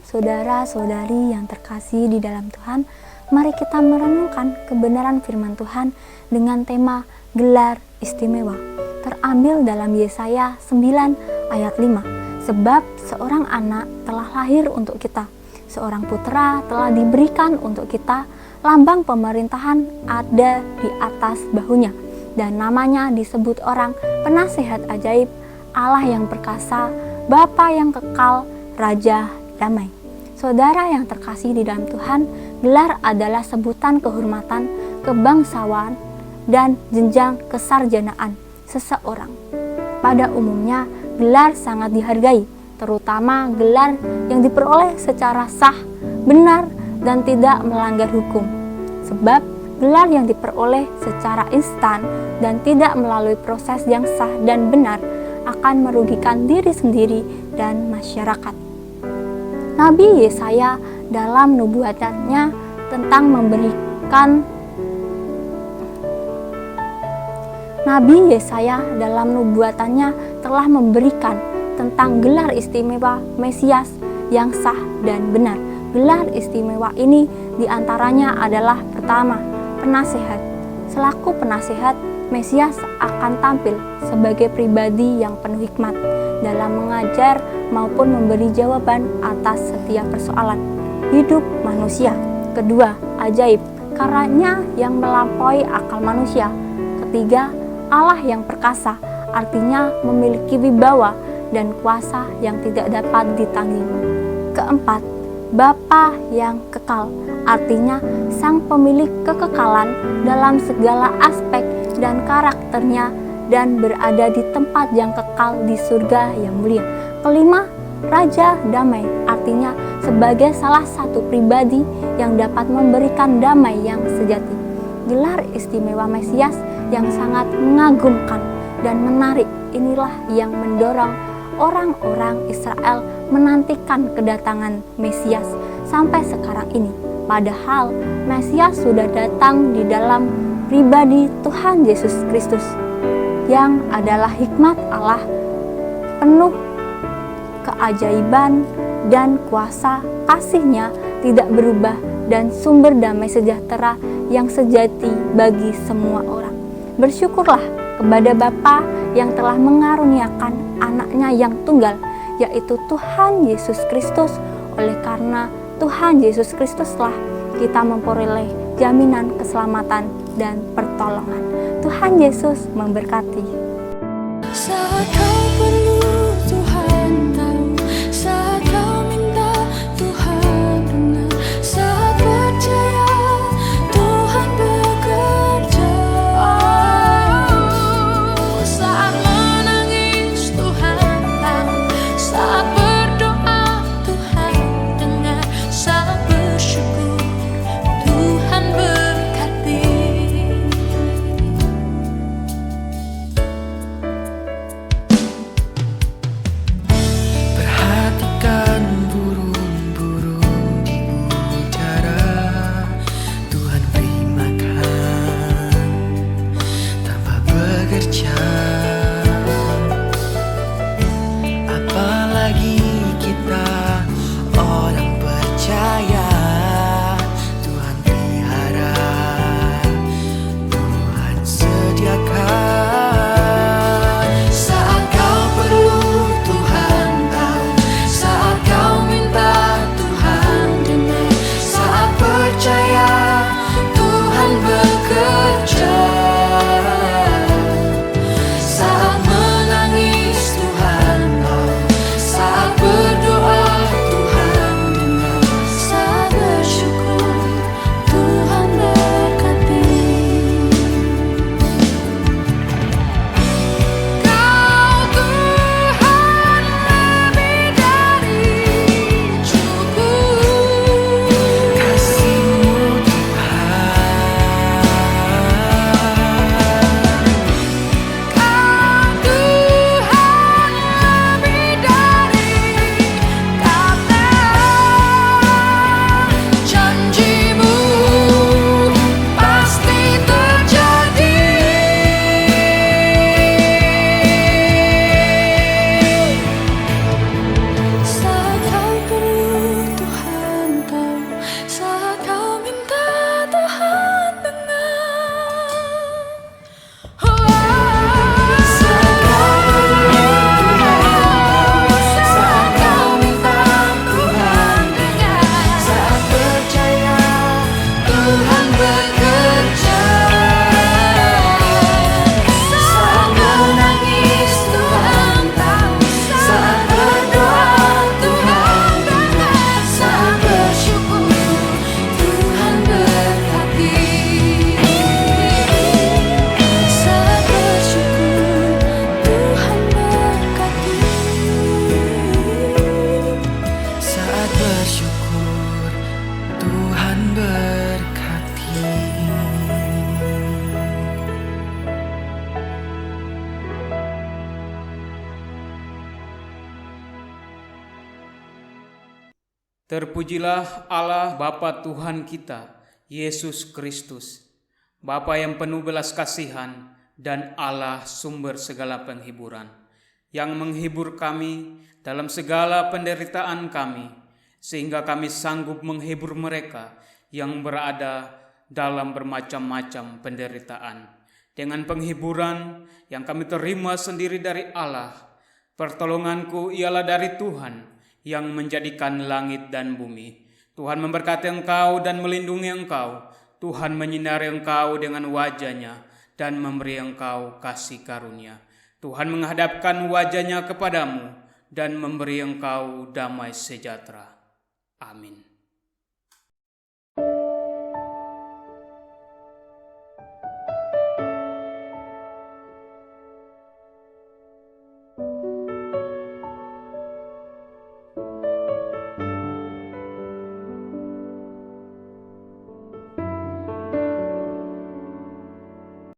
saudara-saudari yang terkasih di dalam Tuhan, mari kita merenungkan kebenaran firman Tuhan dengan tema gelar istimewa. Terambil dalam Yesaya 9 ayat 5. Sebab seorang anak telah lahir untuk kita, seorang putra telah diberikan untuk kita, lambang pemerintahan ada di atas bahunya, dan namanya disebut orang penasihat ajaib, Allah yang perkasa, Bapa yang kekal, Raja damai. Saudara yang terkasih di dalam Tuhan, gelar adalah sebutan kehormatan, kebangsaan, dan jenjang kesarjanaan seseorang. Pada umumnya, gelar sangat dihargai, terutama gelar yang diperoleh secara sah, benar, dan tidak melanggar hukum. Sebab gelar yang diperoleh secara instan dan tidak melalui proses yang sah dan benar akan merugikan diri sendiri dan masyarakat. Nabi Yesaya dalam nubuatannya telah memberikan tentang gelar istimewa Mesias yang sah dan benar. Gelar istimewa ini diantaranya adalah pertama, penasihat. Selaku penasihat, Mesias akan tampil sebagai pribadi yang penuh hikmat dalam mengajar maupun memberi jawaban atas setiap persoalan hidup manusia. Kedua, ajaib, karenanya yang melampaui akal manusia. Ketiga, Allah yang perkasa, artinya memiliki wibawa dan kuasa yang tidak dapat ditandingi. Keempat, Bapa yang kekal, artinya sang pemilik kekekalan dalam segala aspek dan karakternya dan berada di tempat yang kekal di surga yang mulia. Kelima, Raja damai, artinya sebagai salah satu pribadi yang dapat memberikan damai yang sejati. Gelar istimewa Mesias yang sangat mengagumkan dan menarik inilah yang mendorong orang-orang Israel menantikan kedatangan Mesias sampai sekarang ini. Padahal Mesias sudah datang di dalam pribadi Tuhan Yesus Kristus yang adalah hikmat Allah, penuh keajaiban dan kuasa. Kasih-Nya tidak berubah dan sumber damai sejahtera yang sejati bagi semua orang. Bersyukurlah kepada Bapa yang telah mengaruniakan anaknya yang tunggal, yaitu Tuhan Yesus Kristus. Oleh karena Tuhan Yesus Kristuslah kita memperoleh jaminan keselamatan dan pertolongan. Tuhan Yesus memberkati. Saat kau perlu Tuhan tahu, saat kau minta Tuhan dengar, saat percaya Tuhan bekerja, saat menangis Tuhan tahu, saat berdoa Tuhan dengar, saat bersyukur Tuhan berkati. Terpujilah Allah Bapa Tuhan kita, Yesus Kristus, Bapa yang penuh belas kasihan dan Allah sumber segala penghiburan, yang menghibur kami dalam segala penderitaan kami, sehingga kami sanggup menghibur mereka yang berada dalam bermacam-macam penderitaan. Dengan penghiburan yang kami terima sendiri dari Allah, pertolonganku ialah dari Tuhan yang menjadikan langit dan bumi. Tuhan memberkati engkau dan melindungi engkau. Tuhan menyinari engkau dengan wajah-Nya dan memberi engkau kasih karunia. Tuhan menghadapkan wajah-Nya kepadamu dan memberi engkau damai sejahtera. Amin.